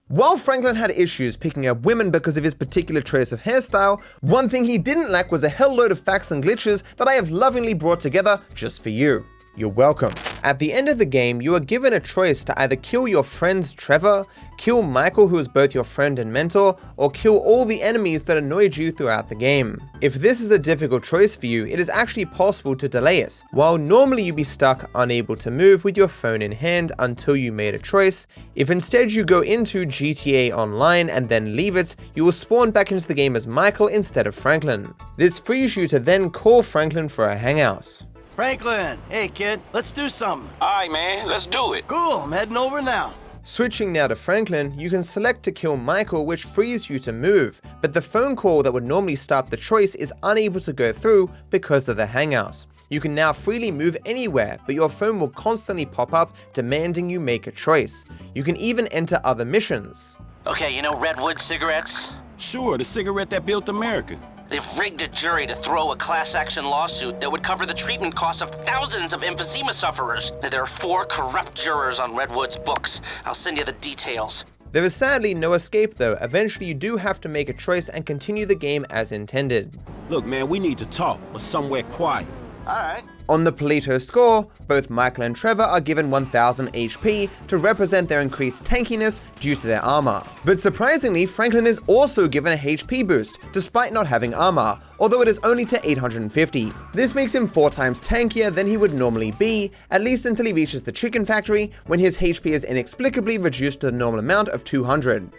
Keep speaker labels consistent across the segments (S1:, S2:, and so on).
S1: While Franklin had issues picking up women because of his particular choice of hairstyle, one thing he didn't lack was a hell load of facts and glitches that I have lovingly brought together just for you. You're welcome. At the end of the game, you are given a choice to either kill your friend Trevor, kill Michael, who is both your friend and mentor, or kill all the enemies that annoyed you throughout the game. If this is a difficult choice for you, it is actually possible to delay it. While normally you'd be stuck unable to move with your phone in hand until you made a choice, if instead you go into GTA Online and then leave it, you will spawn back into the game as Michael instead of Franklin. This frees you to then call Franklin for a hangout.
S2: Franklin, hey kid, let's do something.
S3: Alright man, let's do it.
S2: Cool, I'm heading over now.
S1: Switching now to Franklin, you can select to kill Michael, which frees you to move, but the phone call that would normally start the choice is unable to go through because of the hangout. You can now freely move anywhere, but your phone will constantly pop up demanding you make a choice. You can even enter other missions.
S4: Okay, you know Redwood cigarettes?
S3: Sure, the cigarette that built America.
S4: They've rigged a jury to throw a class action lawsuit that would cover the treatment costs of thousands of emphysema sufferers. There are 4 corrupt jurors on Redwood's books. I'll send you the details.
S1: There is sadly no escape though. Eventually you do have to make a choice and continue the game as intended.
S3: Look man, we need to talk, but somewhere quiet.
S4: Alright.
S1: On the Polito score, both Michael and Trevor are given 1000 HP to represent their increased tankiness due to their armor. But surprisingly, Franklin is also given a HP boost, despite not having armor, although it is only to 850. This makes him 4 times tankier than he would normally be, at least until he reaches the chicken factory, when his HP is inexplicably reduced to the normal amount of 200.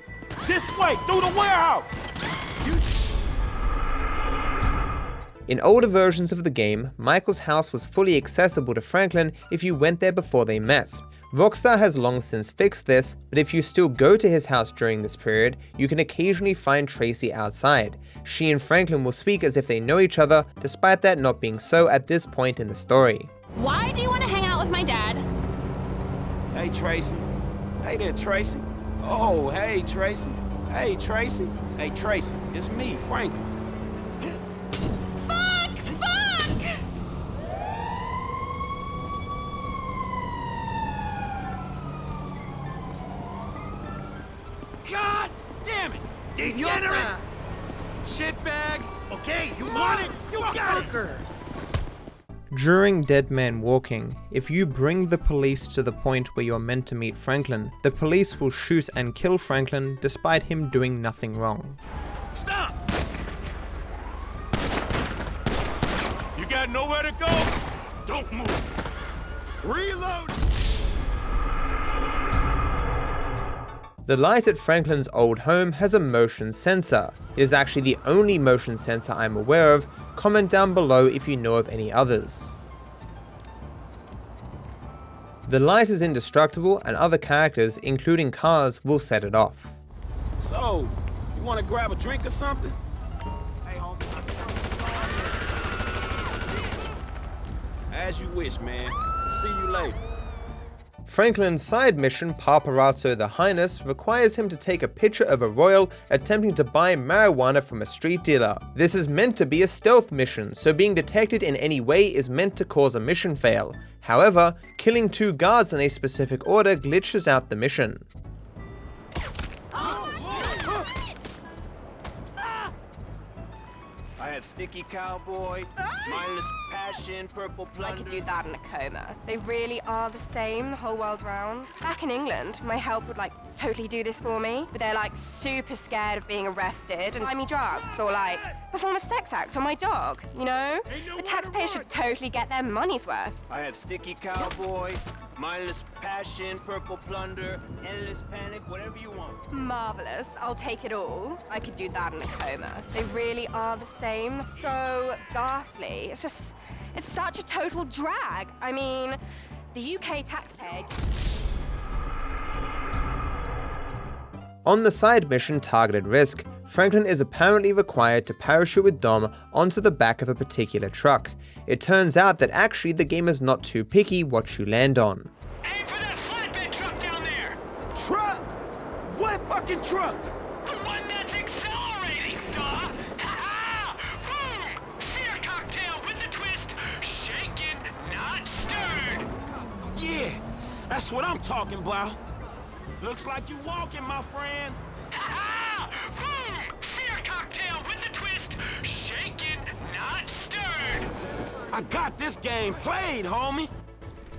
S3: This way, through the warehouse!
S1: In older versions of the game, Michael's house was fully accessible to Franklin if you went there before they met. Rockstar has long since fixed this, but if you still go to his house during this period, you can occasionally find Tracy outside. She and Franklin will speak as if they know each other, despite that not being so at this point in the story.
S5: Why do you want to hang out with my dad?
S3: Hey Tracy. Hey there Tracy. Oh, hey Tracy. Hey Tracy. Hey Tracy, it's me, Franklin.
S2: God damn it! Degenerate! Shitbag! Okay, you want it? You got it!
S1: During Dead Man Walking, if you bring the police to the point where you're meant to meet Franklin, the police will shoot and kill Franklin despite him doing nothing wrong.
S3: Stop! You got nowhere to go? Don't move. Reload!
S1: The light at Franklin's old home has a motion sensor. It is actually the only motion sensor I'm aware of. Comment down below if you know of any others. The light is indestructible and other characters, including cars, will set it off.
S3: So, you want to grab a drink or something? Hey, homie. As you wish, man. See you later.
S1: Franklin's side mission, Paparazzi the Highness, requires him to take a picture of a royal attempting to buy marijuana from a street dealer. This is meant to be a stealth mission, so being detected in any way is meant to cause a mission fail. However, killing 2 guards in a specific order glitches out the mission.
S6: I have Sticky Cowboy, Mindless Passion, Purple Plunder.
S7: I could do that in a coma. They really are the same the whole world round. Back in England, my help would totally do this for me, but they're super scared of being arrested and buy me drugs or perform a sex act on my dog, you know? The taxpayers should totally get their money's worth.
S6: I have Sticky Cowboy, Mindless Passion, Purple Plunder, Endless Panic, whatever you want.
S7: Marvelous. I'll take it all. I could do that in a coma. They really are the same. So ghastly. It's such a total drag. I mean, the UK taxpayer...
S1: On the side mission Targeted Risk, Franklin is apparently required to parachute with Dom onto the back of a particular truck. It turns out that actually the game is not too picky what you land on.
S2: Aim for that flatbed truck down there!
S3: Truck? What fucking truck?
S2: The one that's accelerating, duh! Ha-ha! Boom! Sear cocktail with the twist. Shaken, not stirred.
S3: Yeah, that's what I'm talking about. Looks like you walking, my friend.
S2: Ha-ha! Boom! Fear cocktail with the twist. Shaken, not stirred.
S3: I got this game played, homie.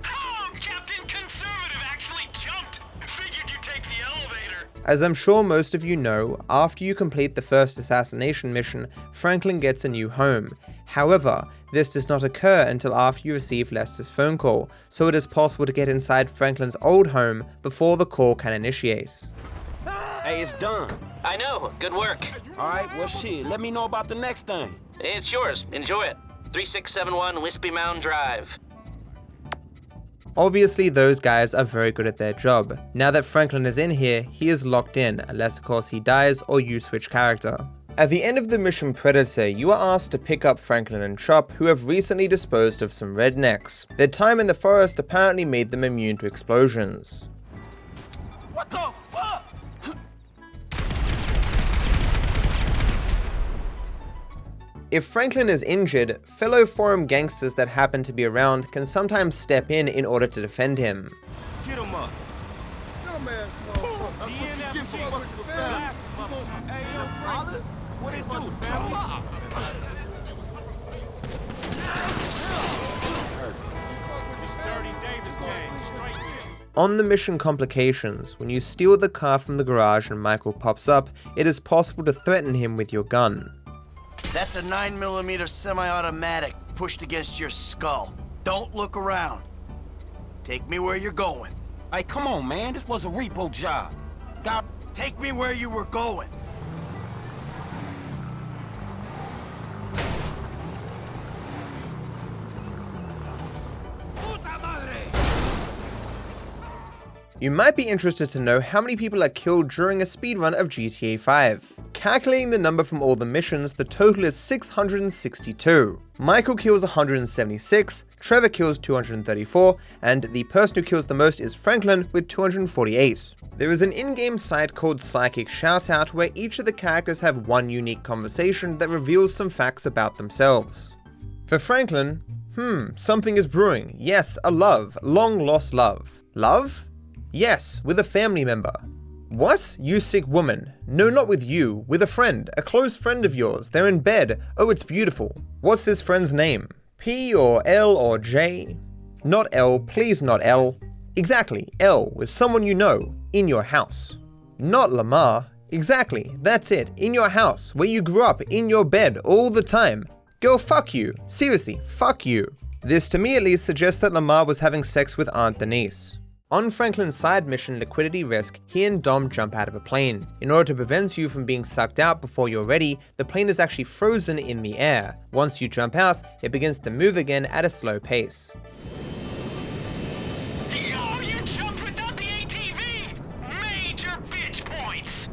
S2: Oh, Captain Conservative actually jumped. Figured you'd take the elevator.
S1: As I'm sure most of you know, after you complete the first assassination mission, Franklin gets a new home. However, this does not occur until after you receive Lester's phone call, so it is possible to get inside Franklin's old home before the call can initiate.
S3: Hey, it's done.
S4: I know, good work.
S3: All right, well, shit, let me know about the next thing.
S4: It's yours, enjoy it. 3671 Wispy Mound Drive.
S1: Obviously, those guys are very good at their job. Now that Franklin is in here, he is locked in, unless of course he dies or you switch character. At the end of the mission Predator, you are asked to pick up Franklin and Chop, who have recently disposed of some rednecks. Their time in the forest apparently made them immune to explosions.
S3: What the fuck?
S1: If Franklin is injured, fellow forum gangsters that happen to be around can sometimes step in order to defend him.
S3: Get him up.
S2: Dumbass motherfucker. That's what you get for fucking the family.
S3: Hey, yo, Frank. What they do, family? It's Dirty Davis gang, straight in.
S1: On the mission Complications, when you steal the car from the garage and Michael pops up, it is possible to threaten him with your gun.
S8: That's a 9mm semi-automatic pushed against your skull. Don't look around. Take me where you're going.
S3: Hey, come on, man. This was a repo job.
S8: Take me where you were going.
S1: You might be interested to know how many people are killed during a speedrun of GTA 5. Calculating the number from all the missions, the total is 662. Michael kills 176, Trevor kills 234, and the person who kills the most is Franklin with 248. There is an in-game site called Psychic Shoutout where each of the characters have one unique conversation that reveals some facts about themselves. For Franklin, something is brewing. Yes, a love, long lost love. Love? Yes, with a family member. What? You sick woman. No, not with you. With a friend. A close friend of yours. They're in bed. Oh, it's beautiful. What's this friend's name? P or L or J? Not L, please not L. Exactly, L, with someone you know. In your house. Not Lamar. Exactly, that's it. In your house, where you grew up, in your bed, all the time. Girl, fuck you. Seriously, fuck you. This, to me at least, suggests that Lamar was having sex with Aunt Denise. On Franklin's side mission Liquidity Risk, he and Dom jump out of a plane. In order to prevent you from being sucked out before you're ready, the plane is actually frozen in the air. Once you jump out, it begins to move again at a slow pace.
S2: Yo, you jumped without the ATV! Major bitch points!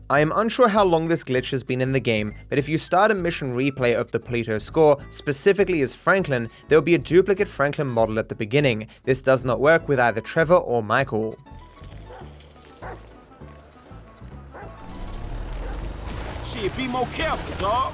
S1: I am unsure how long this glitch has been in the game, but if you start a mission replay of the Polito score, specifically as Franklin, there will be a duplicate Franklin model at the beginning. This does not work with either Trevor or Michael.
S3: Shit, be more careful, dog.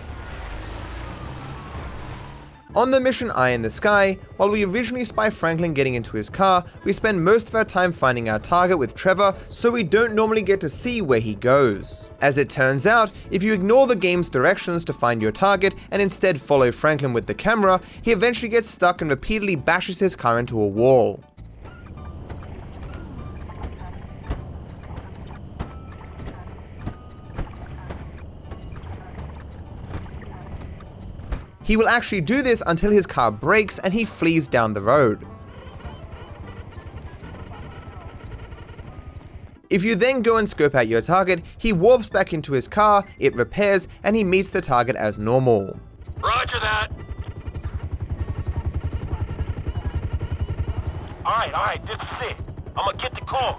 S1: On the mission Eye in the Sky, while we originally spy Franklin getting into his car, we spend most of our time finding our target with Trevor, so we don't normally get to see where he goes. As it turns out, if you ignore the game's directions to find your target and instead follow Franklin with the camera, he eventually gets stuck and repeatedly bashes his car into a wall. He will actually do this until his car breaks and he flees down the road. If you then go and scope out your target, he warps back into his car, it repairs, and he meets the target as normal.
S6: Roger that. Alright, this is it. I'm gonna get the call.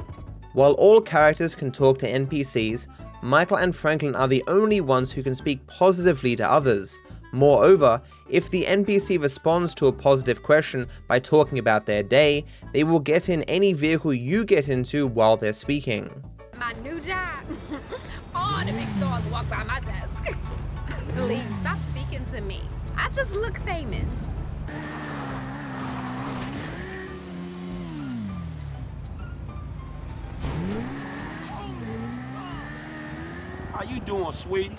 S1: While all characters can talk to NPCs, Michael and Franklin are the only ones who can speak positively to others. Moreover, if the NPC responds to a positive question by talking about their day, they will get in any vehicle you get into while they're speaking.
S9: My new job. All the big stars walk by my desk. Please, stop speaking to me. I just look famous.
S3: How you doing, sweetie?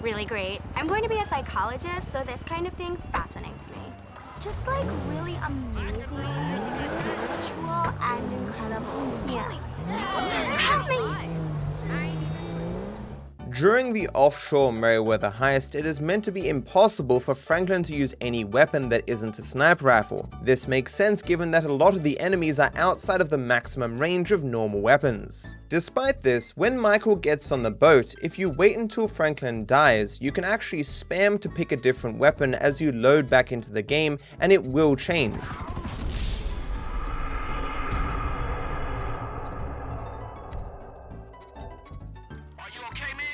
S10: Really great. I'm going to be a psychologist, so this kind of thing fascinates me. Just like really amazing, spiritual, and incredible. Yeah. Help me!
S1: During the offshore Merryweather heist, it is meant to be impossible for Franklin to use any weapon that isn't a sniper rifle. This makes sense given that a lot of the enemies are outside of the maximum range of normal weapons. Despite this, when Michael gets on the boat, if you wait until Franklin dies, you can actually spam to pick a different weapon as you load back into the game, and it will change.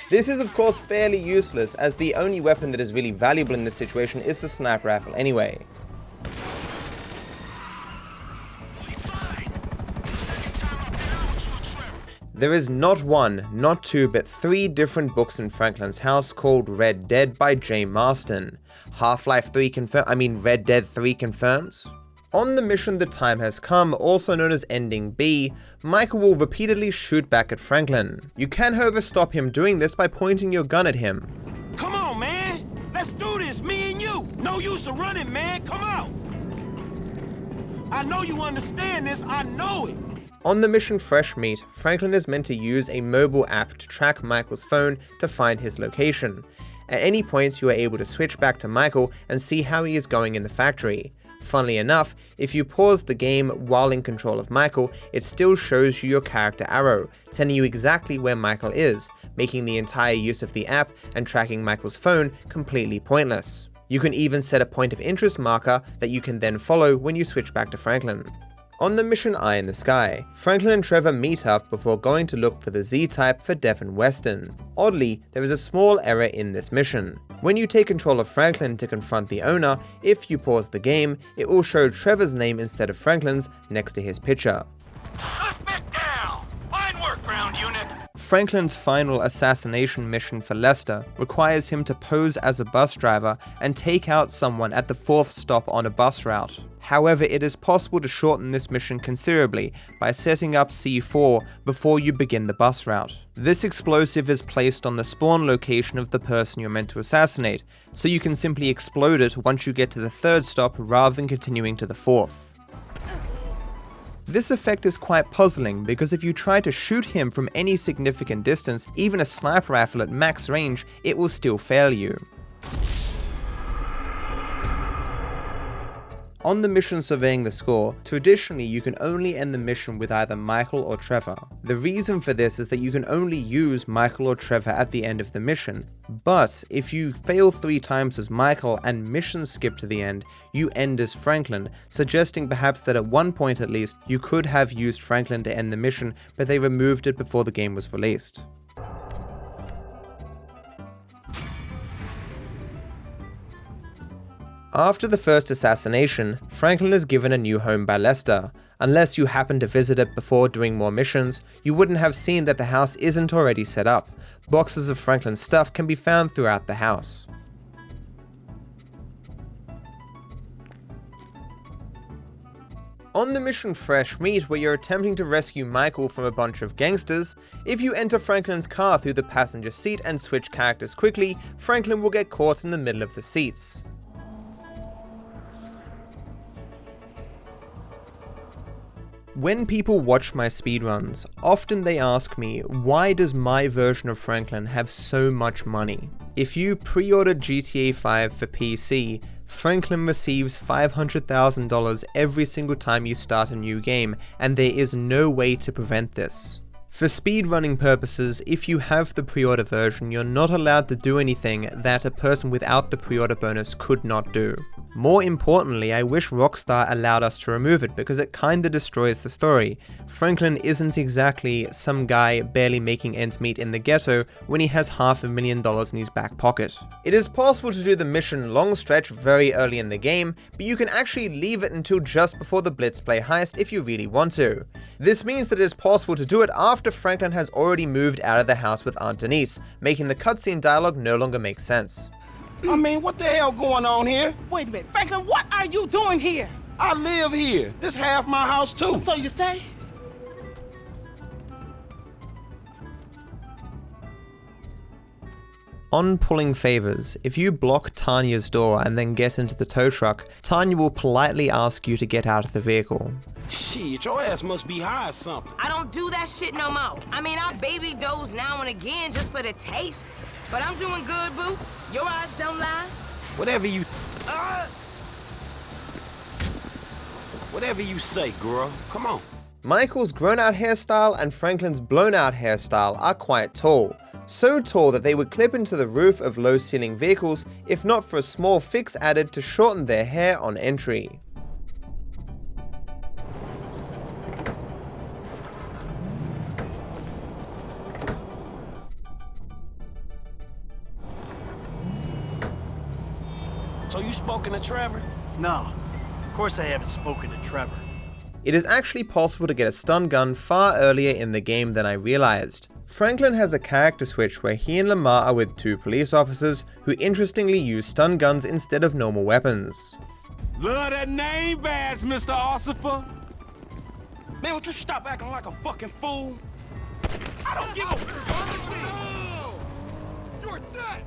S1: This is of course fairly useless, as the only weapon that is really valuable in this situation is the sniper rifle anyway. There is not one, not two, but 3 different books in Franklin's house called Red Dead by J. Marston. Half-Life 3 Red Dead 3 confirms. On the mission The Time Has Come, also known as Ending B, Michael will repeatedly shoot back at Franklin. You can however stop him doing this by pointing your gun at him.
S3: Come on, man! Let's do this, me and you! No use of running, man! Come out! I know you understand this, I know it!
S1: On the mission Fresh Meat, Franklin is meant to use a mobile app to track Michael's phone to find his location. At any point, you are able to switch back to Michael and see how he is going in the factory. Funnily enough, if you pause the game while in control of Michael, it still shows you your character arrow, telling you exactly where Michael is, making the entire use of the app and tracking Michael's phone completely pointless. You can even set a point of interest marker that you can then follow when you switch back to Franklin. On the mission Eye in the Sky, Franklin and Trevor meet up before going to look for the Z-type for Devin Weston. Oddly, there is a small error in this mission. When you take control of Franklin to confront the owner, if you pause the game, it will show Trevor's name instead of Franklin's next to his picture.
S2: Suspect down! Fine work, ground unit!
S1: Franklin's final assassination mission for Lester requires him to pose as a bus driver and take out someone at the 4th stop on a bus route. However, it is possible to shorten this mission considerably by setting up C4 before you begin the bus route. This explosive is placed on the spawn location of the person you're meant to assassinate, so you can simply explode it once you get to the 3rd stop rather than continuing to the 4th. This effect is quite puzzling because if you try to shoot him from any significant distance, even a sniper rifle at max range, it will still fail you. On the mission Surveying the Score, traditionally you can only end the mission with either Michael or Trevor. The reason for this is that you can only use Michael or Trevor at the end of the mission, but if you fail 3 times as Michael and mission skip to the end, you end as Franklin, suggesting perhaps that at one point at least you could have used Franklin to end the mission, but they removed it before the game was released. After the first assassination, Franklin is given a new home by Lester. Unless you happen to visit it before doing more missions, you wouldn't have seen that the house isn't already set up. Boxes of Franklin's stuff can be found throughout the house. On the mission Fresh Meat, where you're attempting to rescue Michael from a bunch of gangsters, if you enter Franklin's car through the passenger seat and switch characters quickly, Franklin will get caught in the middle of the seats. When people watch my speedruns, often they ask me, why does my version of Franklin have so much money? If you pre-ordered GTA 5 for PC, Franklin receives $500,000 every single time you start a new game, and there is no way to prevent this. For speedrunning purposes, if you have the pre-order version, you're not allowed to do anything that a person without the pre-order bonus could not do. More importantly, I wish Rockstar allowed us to remove it because it kinda destroys the story. Franklin isn't exactly some guy barely making ends meet in the ghetto when he has $500,000 in his back pocket. It is possible to do the mission long stretch very early in the game, but you can actually leave it until just before the Blitz play heist if you really want to. This means that it is possible to do it after Franklin has already moved out of the house with Aunt Denise, making the cutscene dialogue no longer make sense.
S3: I mean, what the hell going on here?
S11: Wait a minute, Franklin, what are you doing here?
S3: I live here. This half my house too.
S11: So you stay?
S1: On pulling favors, if you block Tanya's door and then get into the tow truck, Tanya will politely ask you to get out of the vehicle.
S3: Shit, your ass must be high or something.
S12: I don't do that shit no more. I mean, I baby doze now and again just for the taste. But I'm doing good, boo. Your eyes don't lie.
S3: Whatever you say, girl. Come on.
S1: Michael's grown-out hairstyle and Franklin's blown-out hairstyle are quite tall. So tall that they would clip into the roof of low-ceiling vehicles if not for a small fix added to shorten their hair on entry.
S3: So you spoken to Trevor?
S8: No, of course I haven't spoken to Trevor.
S1: It is actually possible to get a stun gun far earlier in the game than I realized. Franklin has a character switch where he and Lamar are with 2 police officers who interestingly use stun guns instead of normal weapons.
S2: Love that name badge, Mr. Ossifer. Man, would you stop acting like a fucking fool? I don't give a fuck. You're dead.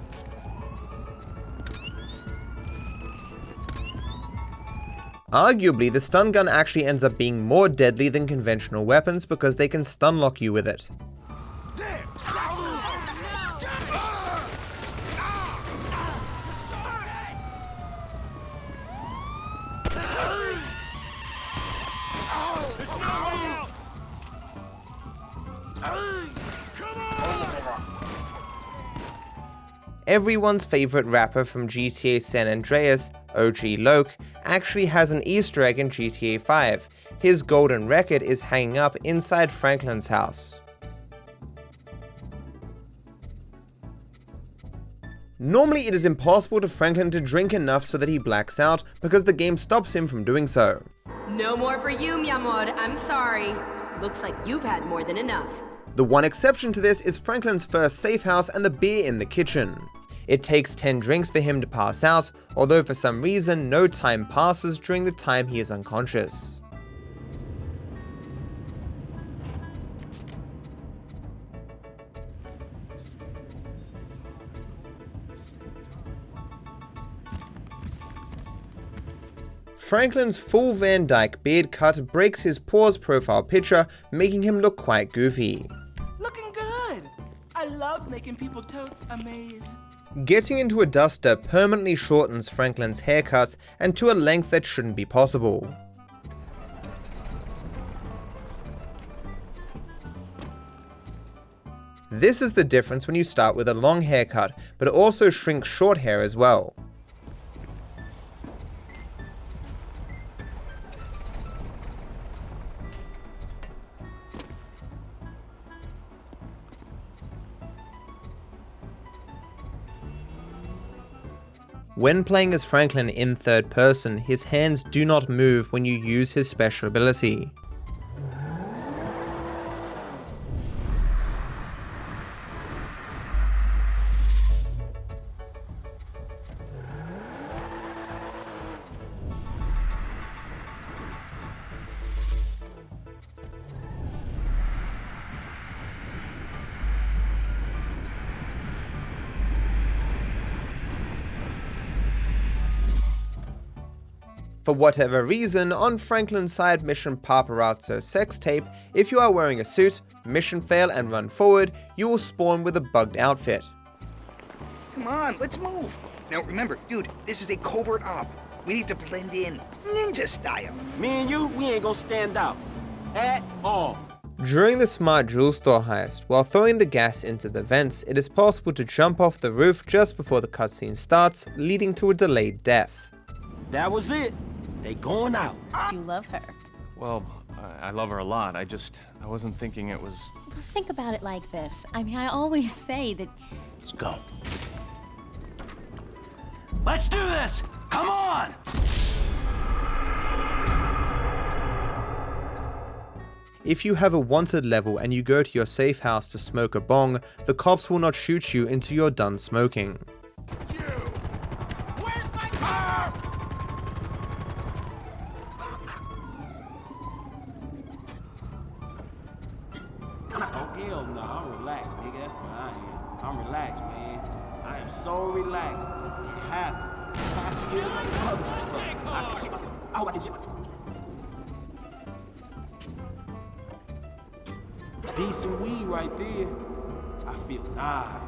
S1: Arguably, the stun gun actually ends up being more deadly than conventional weapons because they can stun lock you with it. Everyone's favorite rapper from GTA San Andreas, OG Loke, actually has an Easter egg in GTA 5. His golden record is hanging up inside Franklin's house. Normally it is impossible for Franklin to drink enough so that he blacks out because the game stops him from doing so.
S9: No more for you, mi amor. I'm sorry. Looks like you've had more than enough.
S1: The one exception to this is Franklin's first safe house and the beer in the kitchen. It takes 10 drinks for him to pass out, although for some reason no time passes during the time he is unconscious. Franklin's full Van Dyke beard cut breaks his pause profile picture, making him look quite goofy.
S11: Looking good. I love making people totes amaze.
S1: Getting into a duster permanently shortens Franklin's haircut and to a length that shouldn't be possible. This is the difference when you start with a long haircut, but it also shrinks short hair as well. When playing as Franklin in third person, his hands do not move when you use his special ability. For whatever reason, on Franklin's side mission Paparazzi sex tape, if you are wearing a suit, mission fail and run forward, you will spawn with a bugged outfit.
S13: Come on, let's move. Now remember, dude, this is a covert op. We need to blend in, ninja style.
S3: Me and you, we ain't gonna stand out. At all.
S1: During the smart jewel store heist, while throwing the gas into the vents, it is possible to jump off the roof just before the cutscene starts, leading to a delayed death.
S3: That was it. They going out.
S5: Do you love her?
S14: Well, I love her a lot. I wasn't thinking it was...
S5: Well, think about it like this. I mean, I always say that...
S8: Let's go. Let's do this! Come on!
S1: If you have a wanted level and you go to your safe house to smoke a bong, the cops will not shoot you until you're done smoking.
S3: Oh, hell no, I'm relaxed, nigga. That's what I am. I'm relaxed, man. I am so relaxed and happy. I feel like I can shit myself. I hope I can shit myself. Decent weed right there. I feel nice.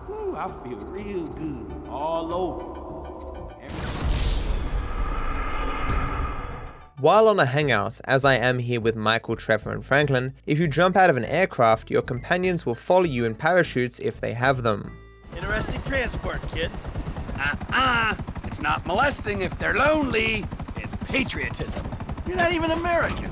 S3: Woo, I feel real good all over.
S1: While on a hangout, as I am here with Michael, Trevor and Franklin, if you jump out of an aircraft, your companions will follow you in parachutes if they have them.
S8: Interesting transport, kid.
S15: It's not molesting if they're lonely. It's patriotism.
S8: You're not even American.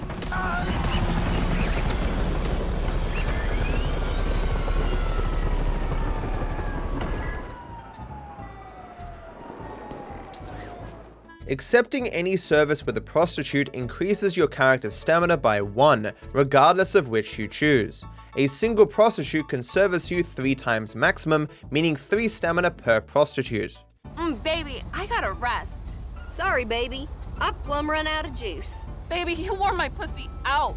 S1: Accepting any service with a prostitute increases your character's stamina by 1, regardless of which you choose. A single prostitute can service you 3 times maximum, meaning 3 stamina per prostitute.
S9: Baby, I gotta rest.
S16: Sorry, baby. I've plumb run out of juice.
S9: Baby, you wore my pussy out.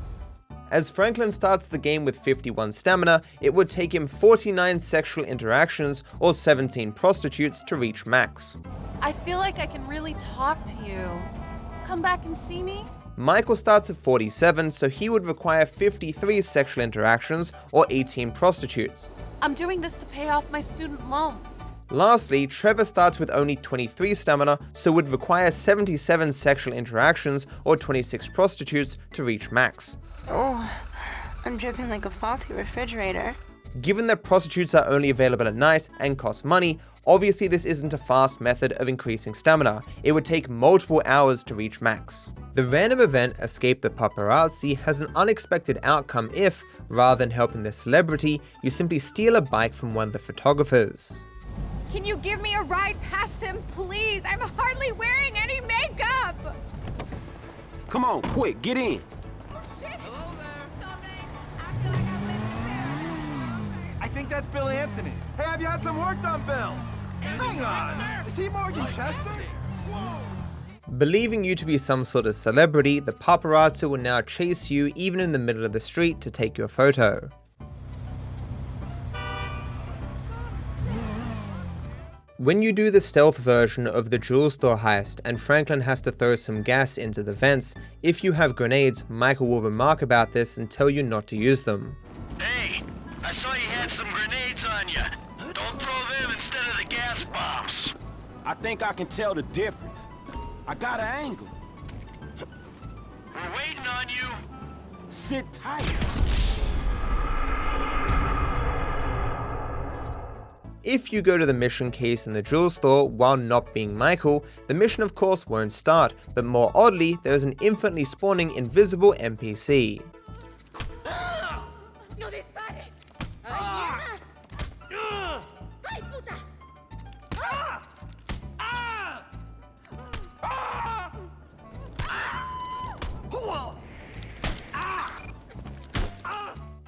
S1: As Franklin starts the game with 51 stamina, it would take him 49 sexual interactions or 17 prostitutes to reach max.
S9: I feel like I can really talk to you. Come back and see me?
S1: Michael starts at 47, so he would require 53 sexual interactions or 18 prostitutes.
S9: I'm doing this to pay off my student loans.
S1: Lastly, Trevor starts with only 23 stamina, so would require 77 sexual interactions or 26 prostitutes to reach max.
S16: Oh, I'm dripping like a faulty refrigerator.
S1: Given that prostitutes are only available at night and cost money, obviously this isn't a fast method of increasing stamina. It would take multiple hours to reach max. The random event Escape the Paparazzi has an unexpected outcome if, rather than helping the celebrity, you simply steal a bike from one of the photographers.
S9: Can you give me a ride past them, please? I'm hardly wearing any makeup!
S3: Come on, quick, get in.
S17: I think that's Bill Anthony. Hey, have you had some work done, Bill? Hang on. Is he Morgan Chester?
S1: Believing you to be some sort of celebrity, the paparazzi will now chase you even in the middle of the street to take your photo. When you do the stealth version of the jewel store heist and Franklin has to throw some gas into the vents, if you have grenades, Michael will remark about this and tell you not to use them.
S8: Hey, I saw you had some grenades on you. Don't throw them instead of the gas bombs.
S3: I think I can tell the difference. I got an angle.
S8: We're waiting on you.
S3: Sit tight.
S1: If you go to the mission case in the jewel store while not being Michael, the mission of course won't start, but more oddly, there is an infinitely spawning invisible NPC.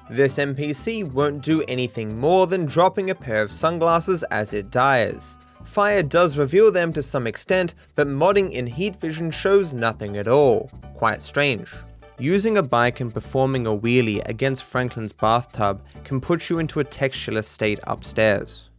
S1: This NPC won't do anything more than dropping a pair of sunglasses as it dies. Fire does reveal them to some extent, but modding in heat vision shows nothing at all. Quite strange. Using a bike and performing a wheelie against Franklin's bathtub can put you into a textureless state upstairs.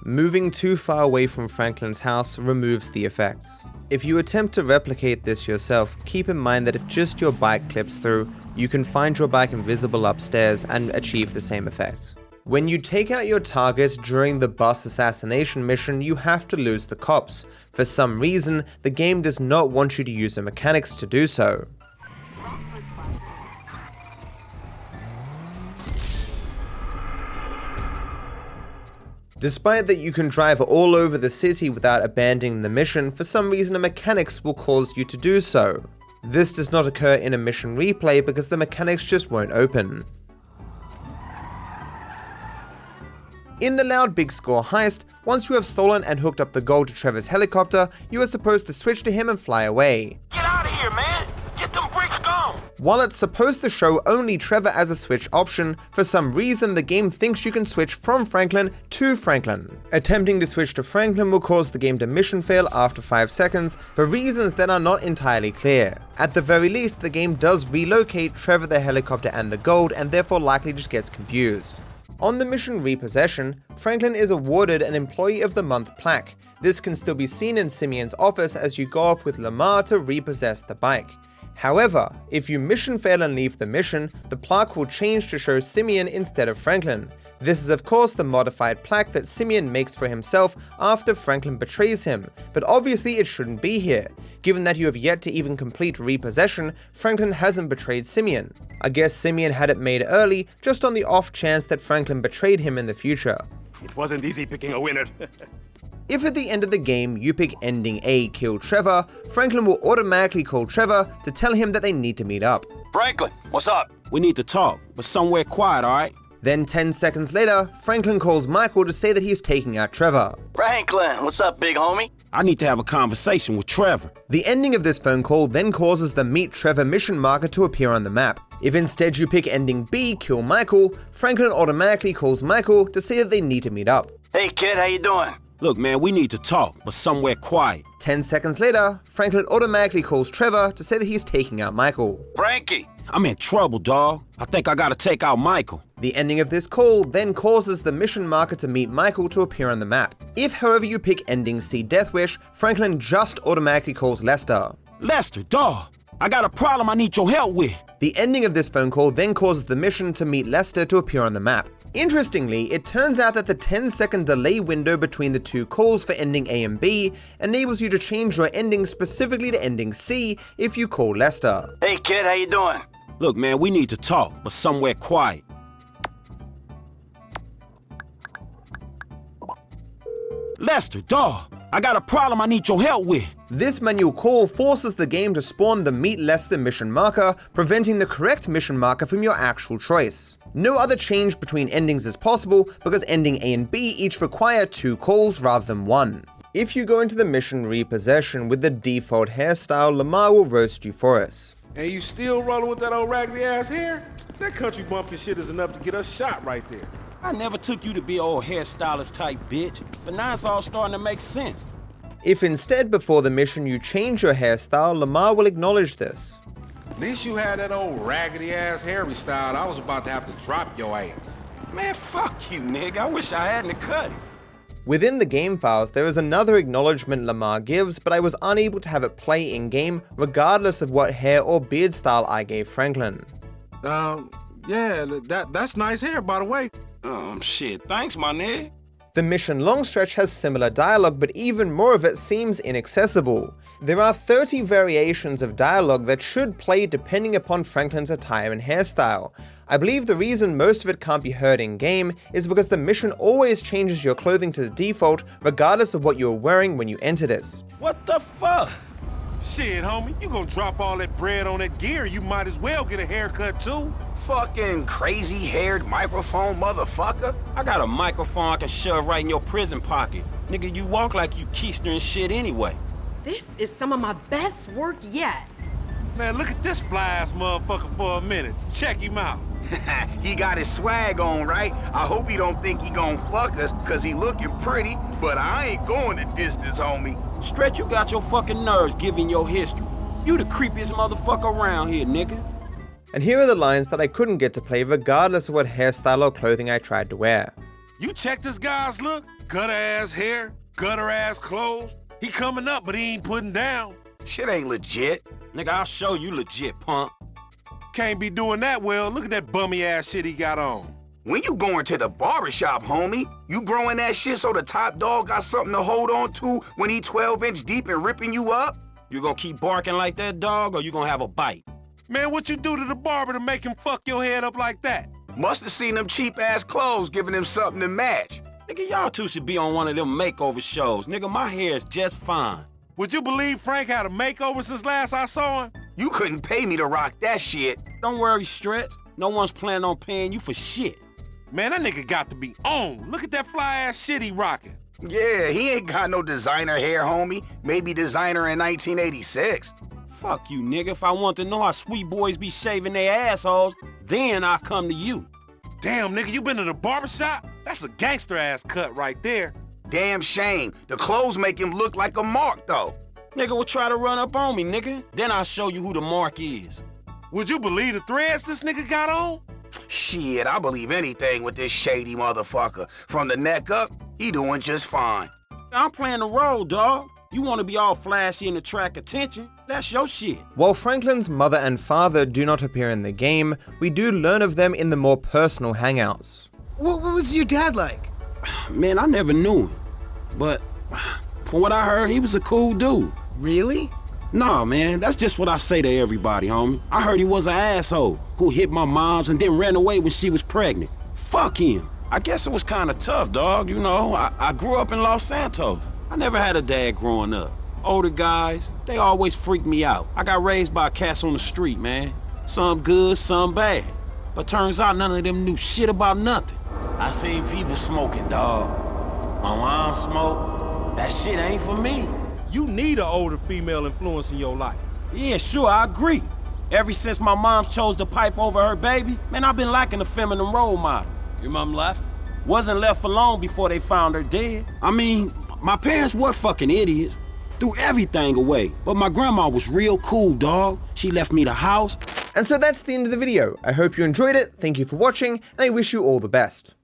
S1: Moving too far away from Franklin's house removes the effects. If you attempt to replicate this yourself, keep in mind that if just your bike clips through, you can find your bike invisible upstairs and achieve the same effect. When you take out your target during the bus assassination mission, you have to lose the cops. For some reason, the game does not want you to use the mechanics to do so. Despite that you can drive all over the city without abandoning the mission, for some reason the mechanics will cause you to do so. This does not occur in a mission replay because the mechanics just won't open. In the Loud Big Score heist, once you have stolen and hooked up the gold to Trevor's helicopter, you are supposed to switch to him and fly away.
S2: Get out of here, man! Get them bricks gone!
S1: While it's supposed to show only Trevor as a switch option, for some reason the game thinks you can switch from Franklin to Franklin. Attempting to switch to Franklin will cause the game to mission fail after 5 seconds for reasons that are not entirely clear. At the very least, the game does relocate Trevor, the helicopter, and the gold, and therefore likely just gets confused. On the mission Repossession, Franklin is awarded an Employee of the Month plaque. This can still be seen in Simeon's office as you go off with Lamar to repossess the bike. However, if you mission fail and leave the mission, the plaque will change to show Simeon instead of Franklin. This is of course the modified plaque that Simeon makes for himself after Franklin betrays him, but obviously it shouldn't be here. Given that you have yet to even complete Repossession, Franklin hasn't betrayed Simeon. I guess Simeon had it made early, just on the off chance that Franklin betrayed him in the future.
S15: It wasn't easy picking a winner.
S1: If at the end of the game you pick ending A, kill Trevor, Franklin will automatically call Trevor to tell him that they need to meet up.
S3: Franklin, what's up? We need to talk, but somewhere quiet, alright?
S1: Then 10 seconds later, Franklin calls Michael to say that he's taking out Trevor.
S8: Franklin, what's up, big homie?
S3: I need to have a conversation with Trevor.
S1: The ending of this phone call then causes the Meet Trevor mission marker to appear on the map. If instead you pick ending B, kill Michael, Franklin automatically calls Michael to say that they need to meet up.
S8: Hey kid, how you doing?
S3: Look, man, we need to talk, but somewhere quiet.
S1: 10 seconds later, Franklin automatically calls Trevor to say that he's taking out Michael.
S3: Frankie, I'm in trouble, dawg. I think I gotta take out Michael.
S1: The ending of this call then causes the mission marker to meet Michael to appear on the map. If, however, you pick ending C, Death Wish, Franklin just automatically calls Lester.
S3: Lester, dawg, I got a problem I need your help with.
S1: The ending of this phone call then causes the mission to meet Lester to appear on the map. Interestingly, it turns out that the 10-second delay window between the two calls for ending A and B enables you to change your ending specifically to ending C if you call Lester.
S8: Hey kid, how you doing?
S3: Look, man, we need to talk, but somewhere quiet. Lester, dawg, I got a problem I need your help with.
S1: This manual call forces the game to spawn the Meet Lester mission marker, preventing the correct mission marker from your actual choice. No other change between endings is possible because ending A and B each require 2 calls rather than 1. If you go into the mission Repossession with the default hairstyle, Lamar will roast you for us.
S18: And you still rolling with that old raggedy ass hair? That country bumpkin shit is enough to get us shot right there.
S3: I never took you to be old hairstylist type bitch, but now it's all starting to make sense.
S1: If instead before the mission you change your hairstyle, Lamar will acknowledge this.
S18: At least you had that old raggedy ass Harry style. I was about to have to drop your ass.
S3: Man, fuck you, nigga. I wish I hadn't cut it.
S1: Within the game files, there is another acknowledgement Lamar gives, but I was unable to have it play in-game regardless of what hair or beard style I gave Franklin.
S18: Yeah, that's nice hair, by the way.
S3: Shit, thanks, my nigga.
S1: The mission Longstretch has similar dialogue, but even more of it seems inaccessible. There are 30 variations of dialogue that should play depending upon Franklin's attire and hairstyle. I believe the reason most of it can't be heard in-game is because the mission always changes your clothing to the default regardless of what you were wearing when you enter this.
S3: What the fuck?
S18: Shit, homie, you gonna drop all that bread on that gear, you might as well get a haircut too.
S3: Fucking crazy-haired microphone motherfucker. I got a microphone I can shove right in your prison pocket. Nigga, you walk like you keister and shit anyway.
S12: This is some of my best work yet.
S18: Man, look at this fly-ass motherfucker for a minute. Check him out.
S8: He got his swag on, right? I hope he don't think he gon' fuck us, cause he looking pretty, but I ain't going the distance, homie.
S3: Stretch, you got your fucking nerves giving your history. You the creepiest motherfucker around here, nigga.
S1: And here are the lines that I couldn't get to play regardless of what hairstyle or clothing I tried to wear.
S18: You check this guy's look? Gutter-ass hair, gutter-ass clothes. He coming up, but he ain't putting down.
S8: Shit ain't legit.
S3: Nigga, I'll show you legit, punk.
S18: Can't be doing that well. Look at that bummy-ass shit he got on.
S8: When you going to the barbershop, homie, you growing that shit so the top dog got something to hold on to when he 12-inch deep and ripping you up?
S3: You gonna keep barking like that, dog, or you gonna have a bite?
S18: Man, what you do to the barber to make him fuck your head up like that?
S8: Must have seen them cheap-ass clothes giving him something to match.
S3: Nigga, y'all two should be on one of them makeover shows. Nigga, my hair is just fine.
S18: Would you believe Frank had a makeover since last I saw him?
S8: You couldn't pay me to rock that shit.
S3: Don't worry, Stretch. No one's planning on paying you for shit.
S18: Man, that nigga got to be on. Look at that fly-ass shit he rocking.
S8: Yeah, he ain't got no designer hair, homie. Maybe designer in 1986.
S3: Fuck you, nigga. If I want to know how sweet boys be shaving their assholes, then I come to you.
S18: Damn, nigga, you been to the barbershop? That's a gangster-ass cut right there.
S3: Damn shame. The clothes make him look like a mark, though. Nigga will try to run up on me, nigga. Then I'll show you who the mark is.
S18: Would you believe the threads this nigga got on?
S3: Shit, I believe anything with this shady motherfucker. From the neck up, he doing just fine. I'm playing the role, dog. You want to be all flashy and attract attention? That's your shit.
S1: While Franklin's mother and father do not appear in the game, we do learn of them in the more personal hangouts.
S17: What was your dad like?
S3: Man, I never knew him. But from what I heard, he was a cool dude.
S17: Really?
S3: Nah, man, that's just what I say to everybody, homie. I heard he was an asshole who hit my moms and then ran away when she was pregnant. Fuck him. I guess it was kind of tough, dog. You know, I grew up in Los Santos. I never had a dad growing up. Older guys, they always freaked me out. I got raised by cats on the street, man. Some good, some bad. But turns out none of them knew shit about nothing. I seen people smoking, dog. My mom smoked. That shit ain't for me.
S18: You need an older female influence in your life.
S3: Yeah, sure, I agree. Ever since my mom chose to pipe over her baby, man, I've been lacking a feminine role model.
S15: Your mom left?
S3: Wasn't left for long before they found her dead. I mean, my parents were fucking idiots. Threw everything away. But my grandma was real cool, dog. She left me the house.
S1: And so that's the end of the video. I hope you enjoyed it, thank you for watching, and I wish you all the best.